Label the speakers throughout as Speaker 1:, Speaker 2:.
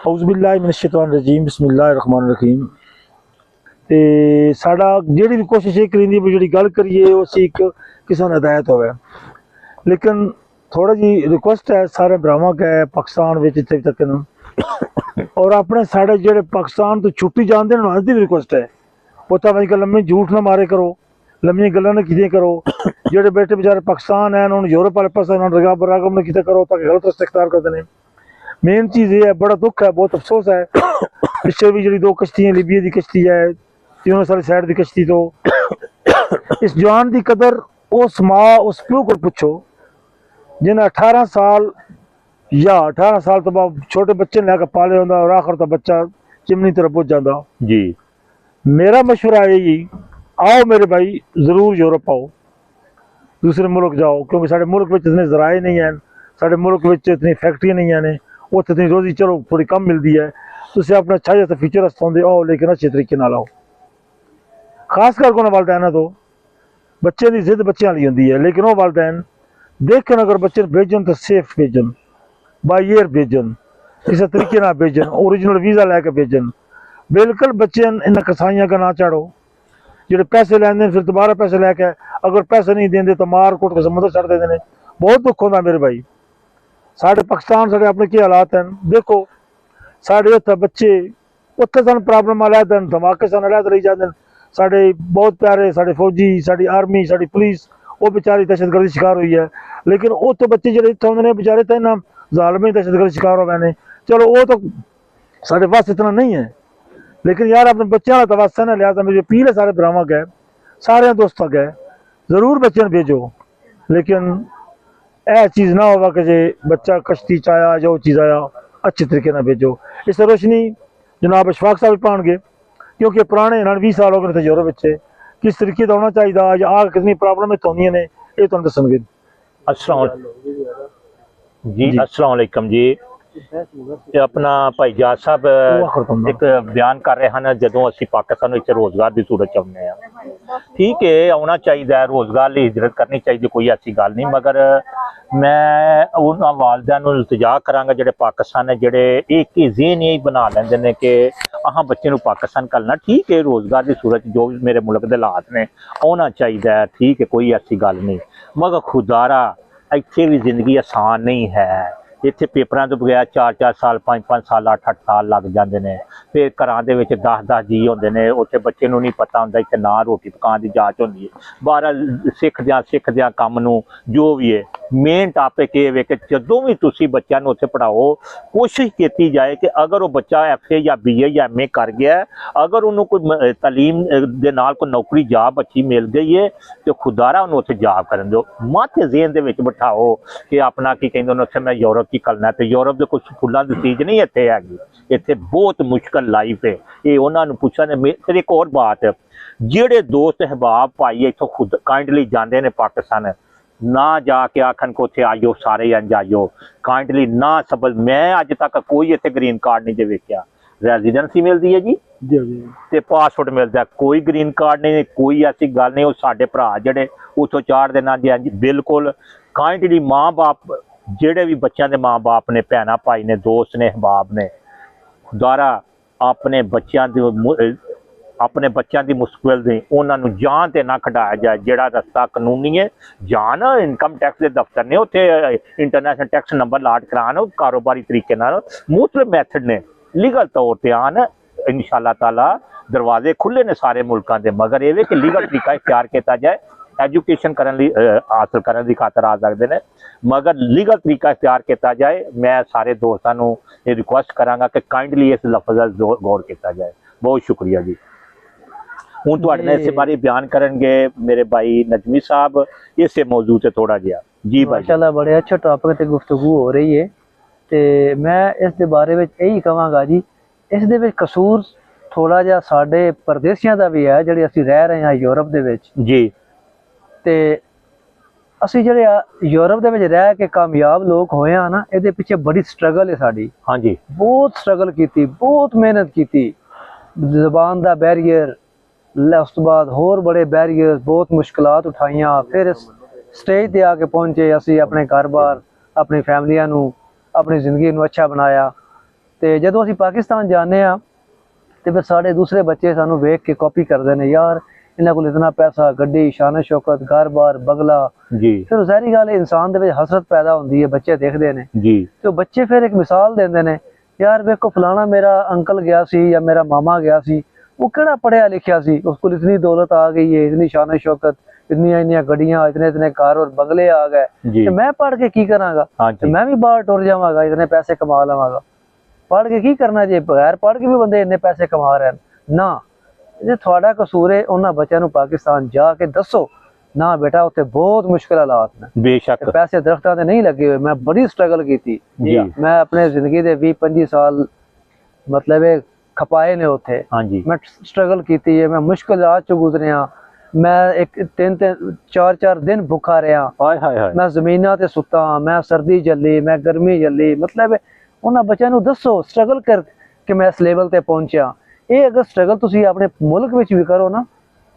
Speaker 1: औज़ुबिल्लाहि मिनश्शैतानिर्रजीम बिस्मिल्लाहिर्रहमानिर्रहीम। ते साडा जेहड़ी भी कोशिश ये करींदी भी जेहड़ी गल करिए उसी एक किसान हदायत होवे, लेकिन थोड़ा जी रिक्वेस्ट है सारे भरावां के पाकिस्तान विच इत्थे तक न और अपने साढ़े जेहड़े पाकिस्तान तो छुट्टी जानते हैं उन्हां दी रिक्वेस्ट है उत्थे अजकल लम्मी झूठ ना मारे करो, लम्मी गल्लां ना कीते करो। जेहड़े बेटे बेचारे पाकिस्तान है उन्होंने यूरोप वाले पासे रागम ना कीते करो ताकि गलत रस्ते इख्तियार करते हैं। मेन चीज़ ये है, बड़ा दुख है, बहुत अफसोस है। पिछले भी जी 2 कश्तियां लीबिया की कश्ती है, 3 साल साइड की कश्ती, तो इस जवान की कदर उस माँ उस प्यो को पुछो जिन्हें 18 साल या 18 साल तो बाद छोटे बच्चे ने लैके पाले होंगे और आखिर तो बच्चा चिमनी तरफ पुज जाता जी। मेरा मशवरा है यही, आओ मेरे भाई जरूर यूरोप आओ, दूसरे मुल्क जाओ, क्योंकि साढ़े मुल्क में इतने जराए नहीं हैं, साढ़े मुल्क में इतनी फैक्ट्रियां नहीं हैं, उत्थे इतनी रोजी चलो थोड़ी कम मिलती है। तुम अपना अच्छा जैसा फ्यूचर रस्ते आओ, लेकिन अच्छे तरीके नाल आओ। खास कर को वालदैन तो बच्चे की जिद बच्चों वाली होंगी है, लेकिन वह वालदैन देखन अगर बच्चे भेजन तो सेफ भेजन, बाई एयर भेजन, किसी तरीके ना भेजन, ओरिजिनल वीज़ा लैके भेजन। बिल्कुल बच्चे इन कसाइयां का ना चाड़ो जो पैसे लैंदे फिर दोबारा पैसे लैके अगर पैसे नहीं देंगे तो मार कुट के समुद्र छड़ देते हैं। बहुत दुख होता मेरे भाई। साढ़े पाकिस्तान साढ़े अपने के हालात हैं, देखो साढ़े उत्थे बच्चे उत्थे सन प्रॉब्लम अलहद हैं, धमाके सन अलहद रही जाते हैं। साढ़े बहुत प्यारे साढ़े फौजी, साड़ी आर्मी, साड़ी पुलिस वो बेचारी दहशतगर्दी शिकार हुई है, लेकिन वो तो बच्चे जो इतने होंगे बेचारे तो इन्होंने जालमी दहशतगर्दी शिकार हो गए। चलो वो तो साढ़े पास इतना नहीं है, लेकिन यार अपने बच्चों का तो वास्ता है ना, लिहाजा मेरी अपील है सारे भरावां के, सारे दोस्तों के, जरूर बच्चे भेजो, लेकिन यह चीज़ ना होगा कि जे बच्चा कश्ती चाया जो चीज़ आया अच्छे तरीके ना भेजो। इस रोशनी जनाब अशफाक साहब पाएंगे, क्योंकि पुराने इन्होंने 20 साल हो गए थे यूरोप बच्चे, किस तरीके का होना चाहिए या आग कितनी प्रॉब्लम होंगी ने ये तुम दसणगे।
Speaker 2: अस्सलाम जी, अस्सलाम वालेकुम जी। अपना भाई जाट साहब एक बयान कर रहे हैं, जो असी पाकिस्तान में रोजगार की सूरत चाहते हैं, ठीक है आना चाहिए, रोजगार लिए हिजरत करनी चाहिए, कोई ऐसी गल नहीं, मगर मैं उन्होंने वालदैन को इल्तजा करांगा जो पाकिस्तान है, जोड़े एक ही ज़हन यही बना लेंगे ने कि अहाँ बच्चे को पाकिस्तान करना, ठीक है रोजगार की सूरत जो भी मेरे मुल्क के हालात ने आना चाहिए, ठीक है कोई ऐसी गल नहीं, मगर खुदारा इत्थे भी जिंदगी आसान नहीं है। इत्थे पेपरों तो बगैर 4-4 साल 5-5 साल 8-8 साल लग जाते हैं, फिर घरों के 10-10 जी होंगे ने, उत्थे बच्चे नहीं पता होंगे इतने ना रोटी पकाने की जांच होती है, बाहर सिखद्या काम नूं जो भी है। मेन टॉपिक ये है कि जदों भी तुसी बच्चों को उत्थे पढ़ाओ, कोशिश की जाए कि अगर वो बच्चा FA या BA या MA कर गया, अगर उन्होंने कोई तालीम दे नाल कोई नौकरी जॉब अच्छी मिल गई है तो खुदारा उन्होंने उत्थे जॉब करन दो, मत ज़हन दे विच बिठाओ कि अपना की कहंदे उत्थे मैं यूरोप की करना, तो यूरोप के कुछ फुलों की चीज़ नहीं इत्थे हैगी, इत्थे बहुत मुश्किल लाइफ है। ये उन्होंने पूछा ने। फिर एक और बात है, जेड़े दोस्त अहबाब भाई इतों खुद काइंडली जाते हैं पाकिस्तान, ना जाके आखन को उत्थे आइयो सारे इंज आइयो, काइंडली ना सबल। मैं अज तक कोई इत्थे ग्रीन कार्ड नहीं जे वेख्या, रेजिडेंसी मिलती है जी ते पासपोर्ट मिलता है, कोई ग्रीन कार्ड नहीं, कोई ऐसी गल नहीं। वो साडे भरा जेडे उतों चार देना जी बिल्कुल काइंडली माँ बाप जेडे भी बच्चों के माँ बाप ने, भैन भाई ने, दोस्त ने, अहबाब ने, खुदारा अपने बच्चों की मुश्किल दी उन्होंने जान ते ना खटाया जाए। जोड़ा रस्ता कानूनी है, जान इनकम टैक्स के दफ्तर ने, उत्थे इंटरनेशनल टैक्स नंबर लाट करान, कारोबारी तरीके मुख्तलिफ मैथड ने, लीगल तौर पर आन, इंशाअल्लाह ताला दरवाजे खुले ने सारे मुल्कों के, मगर ये कि लीगल तरीका इख्तियार किया जाए। एजुकेशन हासिल करने की खातर आ सकते हैं, मगर लीगल तरीका इख्तियार किया जाए। मैं सारे दोस्तों को ये रिक्वेस्ट कराँगा कि काइंडली इस लफ्ज़ गौर किया जाए। बहुत शुक्रिया जी। हूँ तुहाडे इस बारे बयान करेंगे मेरे भाई नजमी साहब, इस मौजू से थोड़ा जिहा जी भाई।
Speaker 3: माशाअल्लाह बड़े अच्छे टॉपिक ते गुफ्तगू हो रही है, तो मैं इस बारे में यही कहांगा जी, इस कसूर थोड़ा जिहा साडे परदेसियां दा भी है जिहड़े असीं रह रहे हैं यूरोप दे विच जी। ते असीं जिहड़े यूरोप दे विच रह के कामयाब लोग होए हैं ना, इहदे पिछे बड़ी स्ट्रगल है साडी। हाँ जी, बहुत स्ट्रगल की, बहुत मेहनत की, ज़बान दा बैरियर, उस तो बाद होर बड़े बैरियर, बहुत मुश्किलात उठाइया, फिर स्टेज पर आके पहुंचे। असी अपने घर बार अपनी फैमिलियां नू, अपनी जिंदगी नू अच्छा बनाया। ਤੇ ਜਦੋਂ ਅਸੀਂ ਪਾਕਿਸਤਾਨ ਜਾਂਦੇ ਆ ਤੇ ਫਿਰ ਸਾਡੇ ਦੂਸਰੇ ਬੱਚੇ ਸਾਨੂੰ ਵੇਖ ਕੇ ਕਾਪੀ ਕਰਦੇ ਨੇ, ਯਾਰ ਇਹਨਾਂ ਕੋਲ ਇਤਨਾ ਪੈਸਾ, ਗੱਡੀ, ਸ਼ਾਨ ਸ਼ੌਕਤ, ਘਰ-ਬਾਰ, ਬਗਲਾ।
Speaker 2: ਜੀ
Speaker 3: ਫਿਰ ਜ਼ਾਹਿਰੀ ਗੱਲ ਹੈ, ਇਨਸਾਨ ਦੇ ਵਿੱਚ ਹਸਰਤ ਪੈਦਾ ਹੁੰਦੀ ਹੈ, ਬੱਚੇ ਦੇਖਦੇ ਨੇ
Speaker 2: ਜੀ
Speaker 3: ਤੇ ਉਹ ਬੱਚੇ ਫਿਰ ਇੱਕ ਮਿਸਾਲ ਦਿੰਦੇ ਨੇ, ਯਾਰ ਵੇਖੋ ਫਲਾਣਾ ਮੇਰਾ ਅੰਕਲ ਗਿਆ ਸੀ ਜਾਂ ਮੇਰਾ ਮਾਮਾ ਗਿਆ ਸੀ, ਉਹ ਕਿਹੜਾ ਪੜਿਆ ਲਿਖਿਆ ਸੀ, ਉਸ ਕੋਲ ਇਤਨੀ ਦੌਲਤ ਆ ਗਈ ਹੈ, ਇਤਨੀ ਸ਼ਾਨ ਸ਼ੌਕਤ, इतनी ਗੱਡੀਆਂ, इतने कार और बंगले आ गए, ਤੇ ਮੈਂ ਪੜ ਕੇ ਕੀ ਕਰਾਂਗਾ? ਤੇ ਮੈਂ ਵੀ ਬਾਹਰ ਟੁਰ ਜਾਵਾਂਗਾ, ਇਤਨੇ ਪੈਸੇ ਕਮਾ ਲਵਾਂਗਾ। ਪੜ ਕੇ ਕੀ ਕਰਨਾ ਜੇ? ਬਗੈਰ ਪੜ ਕੇ ਵੀ ਬੰਦੇ ਇੰਨੇ ਪੈਸੇ ਕਮਾ ਰਹੇ ਨੇ ਨਾ। ਜੇ ਤੁਹਾਡਾ ਕਸੂਰ ਹੈ, ਉਹਨਾਂ ਬੱਚਿਆਂ ਨੂੰ ਪਾਕਿਸਤਾਨ ਜਾ ਕੇ ਦੱਸੋ ਨਾ ਬੇਟਾ ਉੱਥੇ ਬਹੁਤ ਮੁਸ਼ਕਿਲ ਹਾਲਾਤ ਨੇ,
Speaker 2: ਬੇਸ਼ੱਕ
Speaker 3: ਪੈਸੇ ਦਰਖਤਾਂ ਤੇ ਨਹੀਂ ਲੱਗੇ ਹੋਏ। ਮੈਂ ਬੜੀ ਸਟਰਗਲ ਕੀਤੀ, ਮੈਂ ਆਪਣੇ ਜ਼ਿੰਦਗੀ ਦੇ 20-25 ਸਾਲ ਮਤਲਬ ਇਹ ਖਪਾਏ ਨੇ ਉੱਥੇ। ਮੈਂ ਸਟਰਗਲ ਕੀਤੀ ਹੈ, ਮੈਂ ਮੁਸ਼ਕਿਲ ਰਾਤ ਚੋਂ ਗੁਜ਼ਰਿਆ, ਮੈਂ ਇੱਕ 3-4 ਦਿਨ ਭੁੱਖਾ ਰਿਹਾ, ਮੈਂ ਜ਼ਮੀਨਾਂ ਤੇ ਸੁੱਤਾ, ਮੈਂ ਸਰਦੀ ਝੱਲੀ, ਮੈਂ ਗਰਮੀ ਝੱਲੀ। ਮਤਲਬ ਉਹਨਾਂ ਬੱਚਿਆਂ ਨੂੰ ਦੱਸੋ ਸਟਰਗਲ ਕਰ ਕਿ ਮੈਂ ਇਸ ਲੈਵਲ ਤੇ ਪਹੁੰਚਿਆ। ਇਹ ਅਗਰ ਸਟਰਗਲ ਤੁਸੀਂ ਆਪਣੇ ਮੁਲਕ ਵਿੱਚ ਵੀ ਕਰੋ ਨਾ,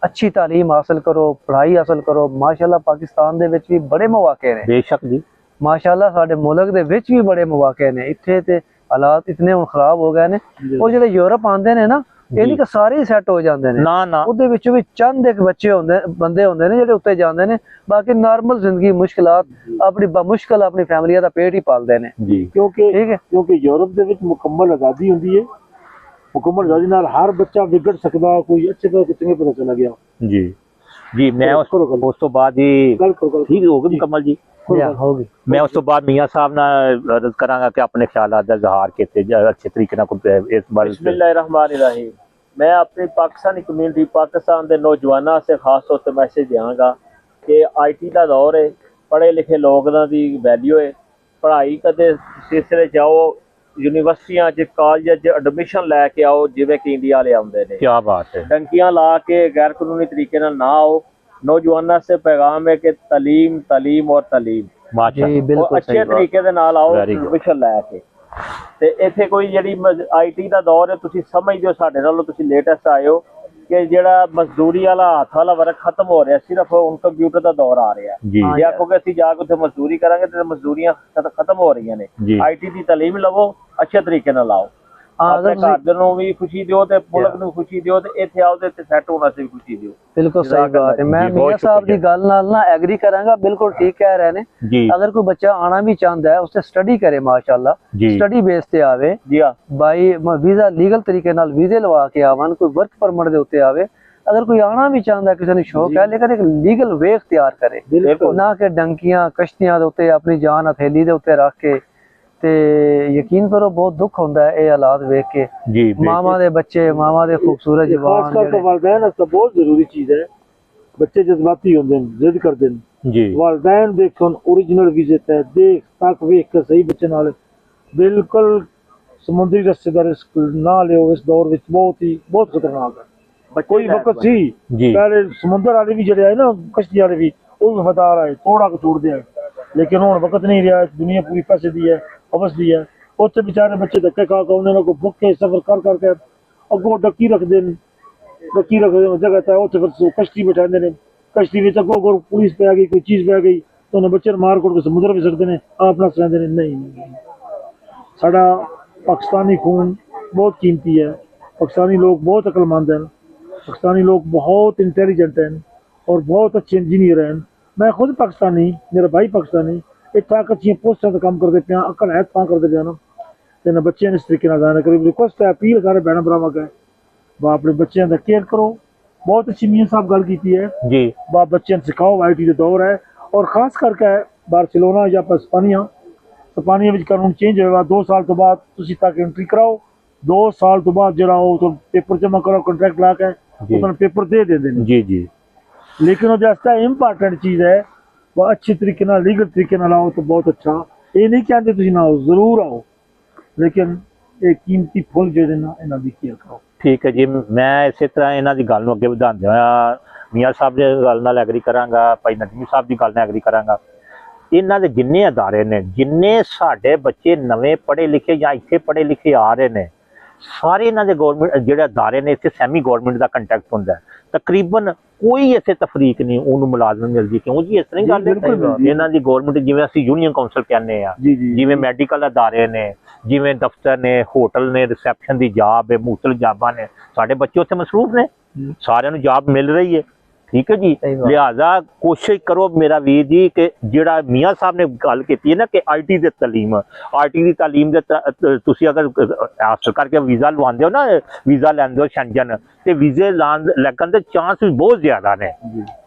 Speaker 3: ਅੱਛੀ ਤਾਲੀਮ ਹਾਸਲ ਕਰੋ, ਪੜ੍ਹਾਈ ਹਾਸਲ ਕਰੋ, ਮਾਸ਼ਾਅੱਲਾ ਪਾਕਿਸਤਾਨ ਦੇ ਵਿੱਚ ਵੀ ਬੜੇ ਮੌਕੇ ਨੇ।
Speaker 2: ਬੇਸ਼ੱਕ ਜੀ,
Speaker 3: ਮਾਸ਼ਾਅੱਲਾ ਸਾਡੇ ਮੁਲਕ ਦੇ ਵਿੱਚ ਵੀ ਬੜੇ ਮੌਕੇ ਨੇ। ਇੱਥੇ ਤੇ ਹਾਲਾਤ ਇਤਨੇ ਹੁਣ ਖਰਾਬ ਹੋ ਗਏ ਨੇ। ਉਹ ਜਿਹੜੇ ਯੂਰਪ ਆਉਂਦੇ ਨੇ ਨਾ, ਇਹ ਨਹੀਂ ਕਿ ਸਾਰੇ ਸੈੱਟ ਹੋ ਜਾਂਦੇ ਨੇ, ਉਹਦੇ ਵਿੱਚੋਂ ਵੀ ਚੰਦ ਇੱਕ ਬੱਚੇ ਹੁੰਦੇ, ਬੰਦੇ ਹੁੰਦੇ ਨੇ ਜਿਹੜੇ ਉੱਤੇ ਜਾਂਦੇ ਨੇ। ਬਾਕੀ ਨਾਰਮਲ ਜ਼ਿੰਦਗੀ ਮੁਸ਼ਕਿਲਾਤ ਆਪਣੀ ਮੁਸ਼ਕਿਲ ਆਪਣੀ ਫੈਮਲੀਆਂ ਦਾ ਪੇਟ ਹੀ ਪਾਲਦੇ ਨੇ।
Speaker 1: ਕਿਉਂਕਿ ਯੂਰਪ ਦੇ ਵਿੱਚ ਮੁਕੰਮਲ ਆਜ਼ਾਦੀ ਹੁੰਦੀ ਹੈ। ਮੁਕੰਮਲ ਆਜ਼ਾਦੀ ਨਾਲ ਹਰ ਬੱਚਾ ਵਿਗੜ ਸਕਦਾ, ਕੋਈ ਅੱਛੇ ਤੋਂ ਚੰਗੇ ਪਤਾ ਚਲਾ ਗਿਆ।
Speaker 2: ਜੀ ਮੈਂ ਉਸ ਤੋਂ ਬਾਅਦ ਹੀ ਠੀਕ ਹੋ ਗਈ ਮੁਕੰਮਲ ਜੀ, ਮੈਂ ਉਸ ਤੋਂ ਬਾਅਦ ਮੀਆਂ ਸਾਹਿਬ ਨਾਲ ਅਰਜ਼ ਕਰਾਂਗਾ ਕਿ ਆਪਣੇ ਖਿਆਲਾਂ ਦਾ ਇਜ਼ਹਾਰ ਕੀਤੇ ਅੱਛੇ ਤਰੀਕੇ ਨਾਲ ਇਸ ਬਾਰੇ।
Speaker 4: बिस्मिल्लाहिर्रहमानिर्रहीम। मैं अपनी पाकिस्तानी कम्यूनिटी, पाकिस्तान के नौजवानों से खास तौर पर मैसेज देंगा कि IT का दौर है, पढ़े लिखे लोगों की वैल्यू है। पढ़ाई कदे सिलसिले जाओ, यूनिवर्सिटियां कॉलेज एडमिशन लैके आओ जिवें कि इंडिया वाले आउंदे ने।
Speaker 2: क्या बात है।
Speaker 4: टंकियां ला के गैर कानूनी तरीके ना आओ। नौजवानों से पैगाम है कि तलीम तलीम और तलीम, अच्छे तरीके दे नाल आओ एडमिशन लैके। ਤੇ ਇੱਥੇ ਕੋਈ ਜਿਹੜੀ IT ਦਾ ਦੌਰ ਹੈ, ਤੁਸੀਂ ਸਮਝਦੇ ਹੋ ਸਾਡੇ ਨਾਲੋਂ ਤੁਸੀਂ ਲੇਟੈਸਟ ਆਏ ਹੋ ਕਿ ਜਿਹੜਾ ਮਜ਼ਦੂਰੀ ਵਾਲਾ ਹੱਥ ਵਾਲਾ ਵਰਕ ਖਤਮ ਹੋ ਰਿਹਾ, ਸਿਰਫ ਹੁਣ ਕੰਪਿਊਟਰ ਦਾ ਦੌਰ ਆ ਰਿਹਾ। ਜੇ ਆਖੋਗੇ ਅਸੀਂ ਜਾ ਕੇ ਉੱਥੇ ਮਜ਼ਦੂਰੀ ਕਰਾਂਗੇ ਤੇ ਮਜ਼ਦੂਰੀਆਂ ਖਤਮ ਹੋ ਰਹੀਆਂ ਨੇ। IT ਦੀ ਤਾਲੀਮ ਲਵੋ, ਅੱਛੇ ਤਰੀਕੇ ਨਾਲ ਲਾਓ, ਆਪਣੇ ਘਰ ਨੂੰ ਵੀ ਖੁਸ਼ੀ ਦਿਓ ਤੇ ਮੁਲਕ ਨੂੰ ਖੁਸ਼ੀ ਦਿਓ, ਤੇ ਇੱਥੇ ਆਓ ਤੇ ਸੈੱਟ ਹੋਣਾ ਸੀ ਵੀ ਖੁਸ਼ੀ ਦਿਓ।
Speaker 3: ਬਿਲਕੁਲ ਸਹੀ ਬਾਤ ਹੈ। ਮੈਂ ਮੀਆਂ ਸਾਹਿਬ ਦੀ ਗੱਲ ਨਾਲ ਨਾ ਐਗਰੀ ਕਰਾਂਗਾ, ਬਿਲਕੁਲ ਠੀਕ ਕਹਿ ਰਹੇ ਨੇ। ਅਗਰ ਕੋਈ ਬੱਚਾ ਆਣਾ ਵੀ ਚਾਹੁੰਦਾ ਹੈ, ਉਸੇ ਸਟੱਡੀ ਕਰੇ, ਮਾਸ਼ਾਅੱਲਾ ਸਟੱਡੀ ਬੇਸ ਤੇ ਆਵੇ, ਬਾਈ ਵੀਜ਼ਾ ਲੀਗਲ ਤਰੀਕੇ ਨਾਲ ਵੀਜ਼ੇ ਲਵਾ ਕੇ ਆਵਣ, ਕੋਈ ਵਰਕ ਪਰਮਿਟ ਦੇ ਉੱਤੇ ਆਵੇ। ਅਗਰ ਕੋਈ ਆਣਾ ਵੀ ਚਾਹੁੰਦਾ, ਕਿਸੇ ਨੂੰ ਸ਼ੌਕ ਹੈ, ਲੇਕਿਨ ਇੱਕ ਲੀਗਲ ਵੇ ਇਖਤਿਆਰ ਕਰੇ, ਨਾ ਕਿ ਡੰਕੀਆਂ ਕਸ਼ਤੀਆਂ ਦੇ ਉੱਤੇ ਆਪਣੀ ਜਾਨ ਹਥੇਲੀ ਦੇ ਉੱਤੇ ਰੱਖ ਕੇ। ਤੇ ਯਕੀਨ ਕਰੋ ਬਹੁਤ ਦੁੱਖ ਹੁੰਦਾ ਹੈ ਇਹ ਹਾਲਾਤ ਵੇਖ ਕੇ। ਮਾਵਾਂ ਦੇ ਬੱਚੇ, ਮਾਵਾਂ ਦੇ ਖੂਬਸੂਰਤ ਜਵਾਨ,
Speaker 1: ਵਾਲदैन ਵਾਸਤੇ ਬਹੁਤ ਜ਼ਰੂਰੀ ਚੀਜ਼ ਹੈ। ਬੱਚੇ ਜਜ਼ਬਾਤੀ ਹੁੰਦੇ ਨੇ, ਜ਼ਿੱਦ ਕਰਦੇ ਨੇ। ਵਾਲदैन ਦੇਖਣ ओरिजिनल ਵੀਜ਼ੇ ਤੇ ਦੇਖ ਤੱਕ ਵੇਖ ਕੇ ਸਹੀ ਬੱਚੇ ਨਾਲ ਬਿਲਕੁਲ ਸਮੁੰਦਰੀ ਰਸਤੇ ਦਾ ਰਿਸਕ ਨਾ ਲਿਓ। ਇਸ ਦੌਰ ਵਿੱਚ ਬਹੁਤ ਖਤਰਨਾਕ ਹੈ। ਕੋਈ ਵਕਤ ਸੀ ਪਹਿਲੇ ਸਮੁੰਦਰ ਵਾਲੇ ਵੀ ਜਿਹੜੇ ਆਏ ਨਾ, ਕਸ਼ਤੀ ਵਾਲੇ ਵੀ, ਉਹ ਵੀ ਵਫਾਦਾਰ ਆਏ, ਥੋੜਾ ਕੁ ਛੋੜਦੇ ਆ, ਲੇਕਿਨ ਹੁਣ ਵਕਤ ਨਹੀਂ ਰਿਹਾ। ਦੁਨੀਆ ਪੂਰੀ ਪੈਸੇ ਦੀ ਹੈ, ਅਵਸ ਦੀ ਹੈ। ਉੱਥੇ ਵਿਚਾਰੇ ਬੱਚੇ ਧੱਕੇ ਖਾ ਕੇ ਉਹਨਾਂ ਨੂੰ ਭੁੱਖੇ ਸਫ਼ਰ ਕਰ ਕਰਕੇ ਅੱਗੋਂ ਡੱਕੀ ਰੱਖਦੇ ਨੇ, ਜਗ੍ਹਾ ਤਾਂ ਉੱਥੇ ਫਿਰ ਕਸ਼ਤੀ ਬਿਠਾਉਂਦੇ ਨੇ। ਕਸ਼ਤੀ ਵਿੱਚ ਅੱਗੋਂ ਪੁਲਿਸ ਪੈ ਗਈ, ਕੋਈ ਚੀਜ਼ ਪੈ ਗਈ ਤਾਂ ਉਹਨਾਂ ਬੱਚੇ ਨੂੰ ਮਾਰ ਕੁੱਟ ਕੇ ਸਮੁੰਦਰ ਵਿੱਚ ਸੁੱਟਦੇ ਨੇ, ਆਪਣਾ ਸੁਣਾਉਂਦੇ ਨੇ। ਨਹੀਂ, ਸਾਡਾ ਪਾਕਿਸਤਾਨੀ ਖੂਨ ਬਹੁਤ ਕੀਮਤੀ ਹੈ। ਪਾਕਿस्तानी लोग बहुत अकलमंद हैं, पाकिस्तानी लोग बहुत इंटेलिजेंट हैं और बहुत अच्छे इंजीनियर हैं। मैं खुद पाकिस्तानी, मेरा भाई पाकिस्तानी, इतना अच्छी पोस्टां ते काम करते पे, अकल है तां करते पे ना। ते ना बच्चे इस तरीके नाल जाना करीब रिक्वेस्ट है, अपील सारे भैन भरावां अगे बा अपने बच्चों का केयर करो। बहुत अच्छी मियां साहब गल की है जी, बा बच्चों सिखाओ। IT का दौर है और खास करके बार्सिलोना या स्पेनिया में कानून चेंज होगा। 2 साल तो बाद तुसीं तक एंट्री कराओ, 2 साल तो बाद जरा तो पेपर जमा करो, कॉन्ट्रैक्ट ला के उन्हें पेपर दे देंगे जी। लेकिन वो वास्ते इंपॉर्टेंट चीज़ है वह अच्छी तरीके ना लीगल तरीके ना आओ तो बहुत अच्छा। ये नहीं कहते तुसीं ना आओ, जरूर आओ, लेकिन ये कीमती फुल जो ना इन्हां दी केयर करो।
Speaker 2: ठीक है जी, मैं इस तरह इन्हां दी गल नूं अगे वधांदे होया मियां साहब दी गल नाल एग्री करांगा, भाई नदीम साहब दी गल नाल एग्री करांगा। इन्हां दे जिन्ने अदारे ने, जिन्ने साडे बच्चे नवें पढ़े लिखे या इत्थे पढ़े लिखे आ रहे ने, सारे इन्हां दे गवर्नमेंट जिहड़े अदारे ने इत्थे सैमी गवर्नमेंट दा कंटैक्ट हुंदा है। तकरीबन कोई इत्थे तफरीक नहीं उन्होंने मुलाजमत मिलती। क्यों जी? इस तरह गल इन्हां दी गवर्नमेंट जिवें असीं यूनियन काउंसिल कहने आ, जिवें मैडिकल अदारे ने, ਜਿਵੇਂ ਦਫ਼ਤਰ ਨੇ, ਹੋਟਲ ਨੇ, ਰਿਸੈਪਸ਼ਨ ਦੀ ਜਾਬ ਹੈ, ਮੁਖਤਲਿਫ ਜਾਬਾਂ ਨੇ, ਸਾਡੇ ਬੱਚੇ ਉੱਥੇ ਮਸਰੂਫ ਨੇ, ਸਾਰਿਆਂ ਨੂੰ ਜਾਬ ਮਿਲ ਰਹੀ ਹੈ। ਠੀਕ ਹੈ ਜੀ, ਲਿਹਾਜ਼ਾ ਕੋਸ਼ਿਸ਼ ਕਰੋ ਮੇਰਾ ਵੀਰ ਜੀ ਕਿ ਜਿਹੜਾ ਮੀਆਂ ਸਾਹਿਬ ਨੇ ਗੱਲ ਕੀਤੀ ਹੈ ਨਾ ਕਿ ਆਈਟੀ ਦੀ ਤਾਲੀਮ ਦੇ ਤੁਸੀਂ ਅਗਰ ਹਾਸਲ ਕਰਕੇ ਵੀਜ਼ਾ ਲਵਾਉਂਦੇ ਹੋ ਨਾ, ਵੀਜ਼ਾ ਲੈਂਦੇ ਹੋ ਸ਼ੈਂਜਨ, ਤੇ ਵੀਜ਼ੇ ਲੱਗਣ ਦੇ ਚਾਂਸ ਵੀ ਬਹੁਤ ਜ਼ਿਆਦਾ ਨੇ।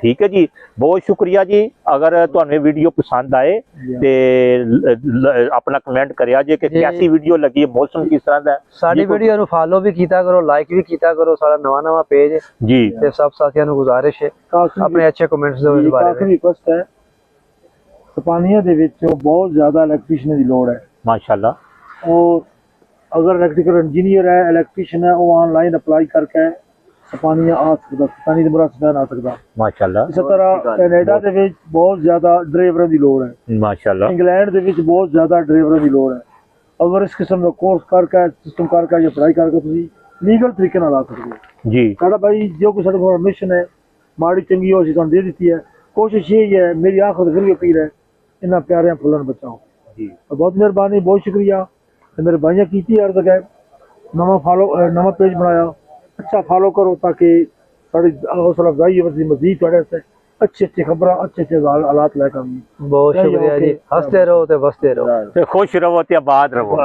Speaker 2: ਠੀਕ ਹੈ ਜੀ, ਬਹੁਤ ਸ਼ੁਕਰੀਆ ਜੀ। ਅਗਰ ਤੁਹਾਨੂੰ ਇਹ ਵੀਡੀਓ ਪਸੰਦ ਆਏ ਤੇ ਆਪਣਾ ਕਮੈਂਟ ਕਰਿਆ ਜੇ ਕਿ ਕੈਸੀ ਵੀਡੀਓ ਲੱਗੀ, ਮੌਸਮ ਕਿਸ ਤਰ੍ਹਾਂ ਦਾ।
Speaker 3: ਸਾਡੀ ਵੀਡੀਓ ਨੂੰ ਫਾਲੋ ਵੀ ਕੀਤਾ ਕਰੋ, ਲਾਈਕ ਵੀ ਕੀਤਾ ਕਰੋ, ਸਾਡਾ ਨਵਾਂ ਪੇਜ
Speaker 2: ਜੀ,
Speaker 3: ਤੇ ਸਭ ਸਾਥੀਆਂ ਨੂੰ ਗੁਜ਼ਾਰਿਸ਼ ਹੈ ਆਪਣੇ ਅੱਛੇ ਕਮੈਂਟਸ ਦੇ ਬਾਰੇ
Speaker 1: ਕਾਫੀ ਰਿਕਵੈਸਟ ਹੈ। ਸਪਾਨੀਆ ਦੇ ਵਿੱਚ ਬਹੁਤ ਜ਼ਿਆਦਾ ਇਲੈਕਟ੍ਰੀਸ਼ੀਅਨ ਦੀ ਲੋੜ ਹੈ
Speaker 2: ਮਾਸ਼ਾਅੱਲਾ।
Speaker 1: और अगर इलेक्ट्रिकल इंजीनियर है, इलेक्ट्रीशियन है, वो ऑनलाइन अप्लाई करके ਸਪਾਨੀਆ ਆ ਸਕਦਾ, ਸਪਾਨੀ ਦੇ ਮੁਰਾਸਬਾਨ ਆ ਸਕਦਾ
Speaker 2: ਮਾਸ਼ਾਅੱਲਾ।
Speaker 1: ਇਸੇ ਤਰ੍ਹਾਂ ਕੈਨੇਡਾ ਦੇ ਵਿੱਚ ਬਹੁਤ ਜ਼ਿਆਦਾ ਡਰਾਈਵਰਾਂ ਦੀ ਲੋੜ ਹੈ
Speaker 2: ਮਾਸ਼ਾਅੱਲਾ।
Speaker 1: ਇੰਗਲੈਂਡ ਦੇ ਵਿੱਚ ਬਹੁਤ ਜ਼ਿਆਦਾ ਡਰਾਈਵਰਾਂ ਦੀ ਲੋੜ ਹੈ। ਅਗਰ ਇਸ ਕਿਸਮ ਦਾ ਕੋਰਸ ਕਰਕੇ, ਸਿਸਟਮ ਕਰਕੇ ਜਾਂ ਪੜ੍ਹਾਈ ਕਰਕੇ ਤੁਸੀਂ ਲੀਗਲ ਤਰੀਕੇ ਨਾਲ ਆ ਸਕਦੇ ਹੋ
Speaker 2: ਜੀ।
Speaker 1: ਸਾਡਾ ਭਾਈ ਜੋ ਕੋਈ ਸਾਡੇ ਕੋਲ ਮਿਸ਼ਨ ਹੈ, ਮਾੜੀ ਚੰਗੀ ਉਹ ਅਸੀਂ ਤੁਹਾਨੂੰ ਦੇ ਦਿੱਤੀ ਹੈ। ਕੋਸ਼ਿਸ਼ ਇਹ ਹੈ, ਮੇਰੀ ਆਖਰ ਫਿਰ ਵੀ ਅਪੀਲ ਹੈ, ਇਹਨਾਂ ਪਿਆਰਿਆਂ ਫੁੱਲਾਂ ਨੂੰ ਬਚਾਓ ਜੀ। ਬਹੁਤ ਮਿਹਰਬਾਨੀ, ਬਹੁਤ ਸ਼ੁਕਰੀਆ। ਤੇ ਮੇਰੇ ਭਾਈਆਂ ਕੀਤੀ ਅਰਜ਼ ਹੈ, ਨਵਾਂ पेज बनाया, अच्छा फॉलो करो ताकि साड़ी हौसला अफजाई है। मजीद थोड़े से अच्छी खबर, अच्छे हालात लेकर।
Speaker 3: बहुत शुक्रिया जी। हंसते रहो ते बसते रहो
Speaker 2: ते खुश रहो ते आबाद रहो।